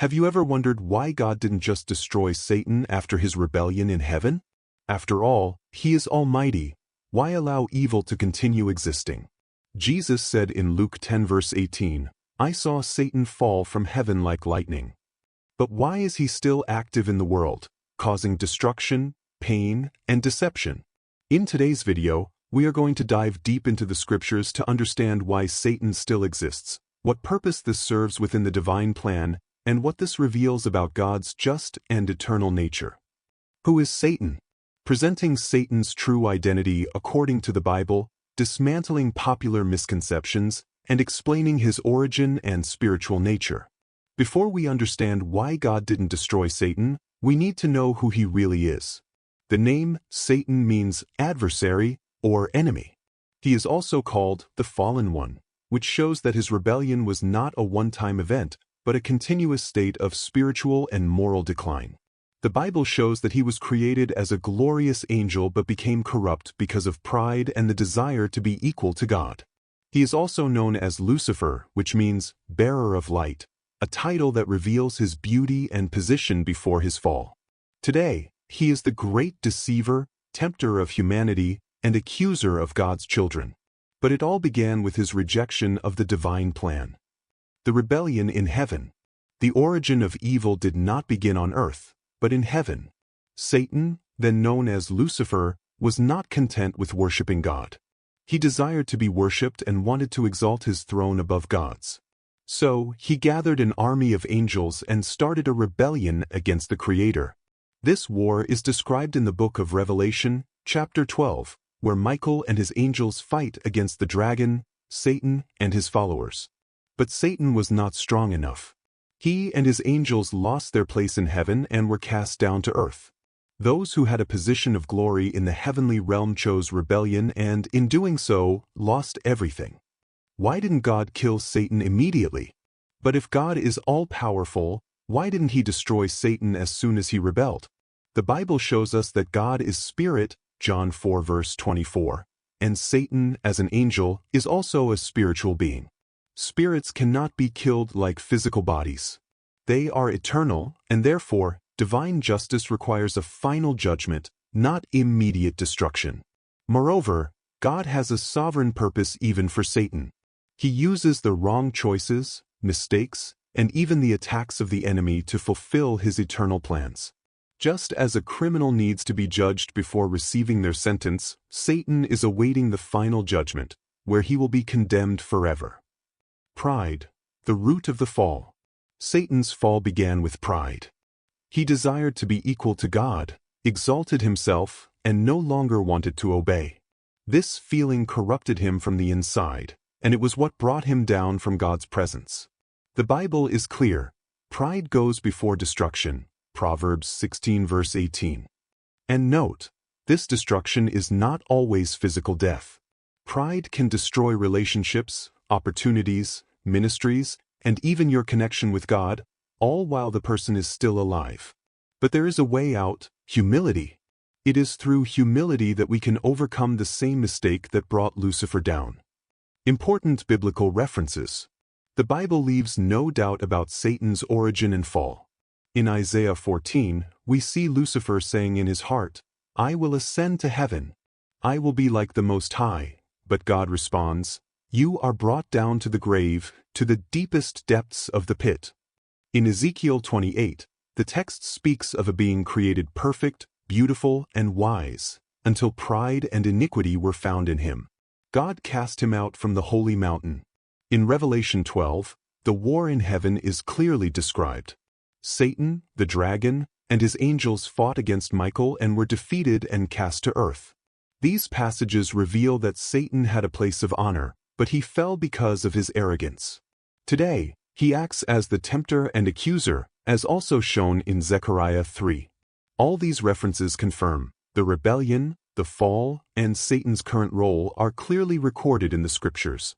Have you ever wondered why God didn't just destroy Satan after his rebellion in heaven? After all, he is almighty. Why allow evil to continue existing? Jesus said in Luke 10 verse 18, "I saw Satan fall from heaven like lightning." But why is he still active in the world, causing destruction, pain, and deception? In today's video, we are going to dive deep into the scriptures to understand why Satan still exists, what purpose this serves within the divine plan, and what this reveals about God's just and eternal nature. Who is Satan? Presenting Satan's true identity according to the Bible, dismantling popular misconceptions, and explaining his origin and spiritual nature. Before we understand why God didn't destroy Satan, we need to know who he really is. The name Satan means adversary or enemy. He is also called the Fallen One, which shows that his rebellion was not a one-time event, but a continuous state of spiritual and moral decline. The Bible shows that he was created as a glorious angel but became corrupt because of pride and the desire to be equal to God. He is also known as Lucifer, which means bearer of light, a title that reveals his beauty and position before his fall. Today, he is the great deceiver, tempter of humanity, and accuser of God's children. But it all began with his rejection of the divine plan. The rebellion in heaven. The origin of evil did not begin on earth, but in heaven. Satan, then known as Lucifer, was not content with worshiping God. He desired to be worshipped and wanted to exalt his throne above God's. So, he gathered an army of angels and started a rebellion against the Creator. This war is described in the book of Revelation, chapter 12, where Michael and his angels fight against the dragon, Satan, and his followers. But Satan was not strong enough. He and his angels lost their place in heaven and were cast down to earth. Those who had a position of glory in the heavenly realm chose rebellion and, in doing so, lost everything. Why didn't God kill Satan immediately? But if God is all-powerful, why didn't he destroy Satan as soon as he rebelled? The Bible shows us that God is spirit, John 4 verse 24, and Satan, as an angel, is also a spiritual being. Spirits cannot be killed like physical bodies. They are eternal, and therefore, divine justice requires a final judgment, not immediate destruction. Moreover, God has a sovereign purpose even for Satan. He uses the wrong choices, mistakes, and even the attacks of the enemy to fulfill his eternal plans. Just as a criminal needs to be judged before receiving their sentence, Satan is awaiting the final judgment, where he will be condemned forever. Pride, the root of the fall. Satan's fall began with pride. He desired to be equal to God, exalted himself, and no longer wanted to obey. This feeling corrupted him from the inside, and it was what brought him down from God's presence. The Bible is clear. Pride goes before destruction. Proverbs 16 verse 18. And note, this destruction is not always physical death. Pride can destroy relationships, opportunities, ministries, and even your connection with God, all while the person is still alive. But there is a way out: humility. It is through humility that we can overcome the same mistake that brought Lucifer down. Important biblical references. The Bible leaves no doubt about Satan's origin and fall. In Isaiah 14, we see Lucifer saying in his heart, "I will ascend to heaven. I will be like the Most High." But God responds, "You are brought down to the grave, to the deepest depths of the pit." In Ezekiel 28, the text speaks of a being created perfect, beautiful, and wise, until pride and iniquity were found in him. God cast him out from the holy mountain. In Revelation 12, the war in heaven is clearly described. Satan, the dragon, and his angels fought against Michael and were defeated and cast to earth. These passages reveal that Satan had a place of honor, but he fell because of his arrogance. Today, he acts as the tempter and accuser, as also shown in Zechariah 3. All these references confirm the rebellion, the fall, and Satan's current role are clearly recorded in the scriptures.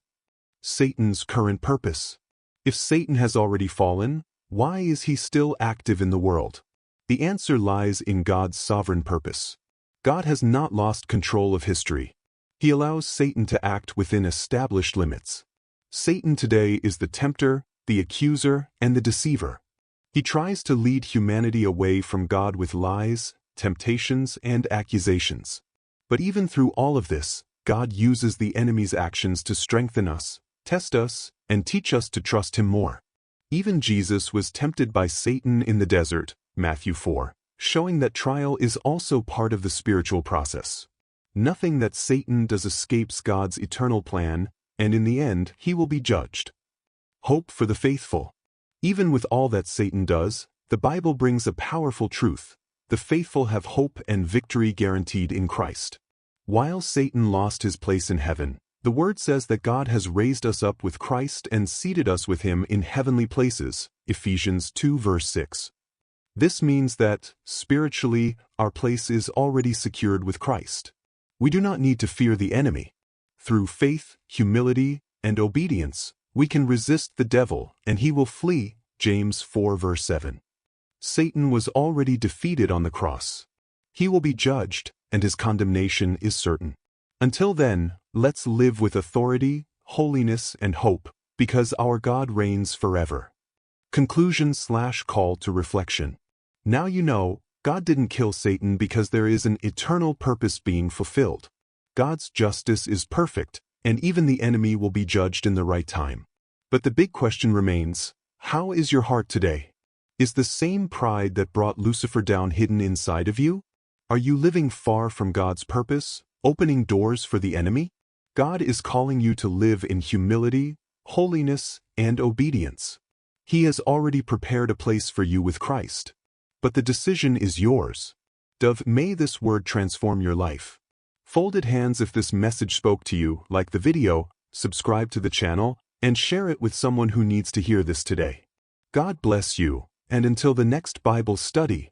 Satan's current purpose. If Satan has already fallen, why is he still active in the world? The answer lies in God's sovereign purpose. God has not lost control of history. He allows Satan to act within established limits. Satan today is the tempter, the accuser, and the deceiver. He tries to lead humanity away from God with lies, temptations, and accusations. But even through all of this, God uses the enemy's actions to strengthen us, test us, and teach us to trust Him more. Even Jesus was tempted by Satan in the desert, Matthew 4, showing that trial is also part of the spiritual process. Nothing that Satan does escapes God's eternal plan, and in the end, he will be judged. Hope for the faithful. Even with all that Satan does, the Bible brings a powerful truth. The faithful have hope and victory guaranteed in Christ. While Satan lost his place in heaven, the Word says that God has raised us up with Christ and seated us with Him in heavenly places, Ephesians 2 verse 6. This means that, spiritually, our place is already secured with Christ. We do not need to fear the enemy. Through faith, humility, and obedience, we can resist the devil, and he will flee, James 4 verse 7. Satan was already defeated on the cross. He will be judged, and his condemnation is certain. Until then, let's live with authority, holiness, and hope, because our God reigns forever. Conclusion/call to reflection. Now you know, God didn't kill Satan because there is an eternal purpose being fulfilled. God's justice is perfect, and even the enemy will be judged in the right time. But the big question remains, how is your heart today? Is the same pride that brought Lucifer down hidden inside of you? Are you living far from God's purpose, opening doors for the enemy? God is calling you to live in humility, holiness, and obedience. He has already prepared a place for you with Christ. But the decision is yours. May this word transform your life. Folded hands if this message spoke to you, like the video, subscribe to the channel, and share it with someone who needs to hear this today. God bless you, and until the next Bible study,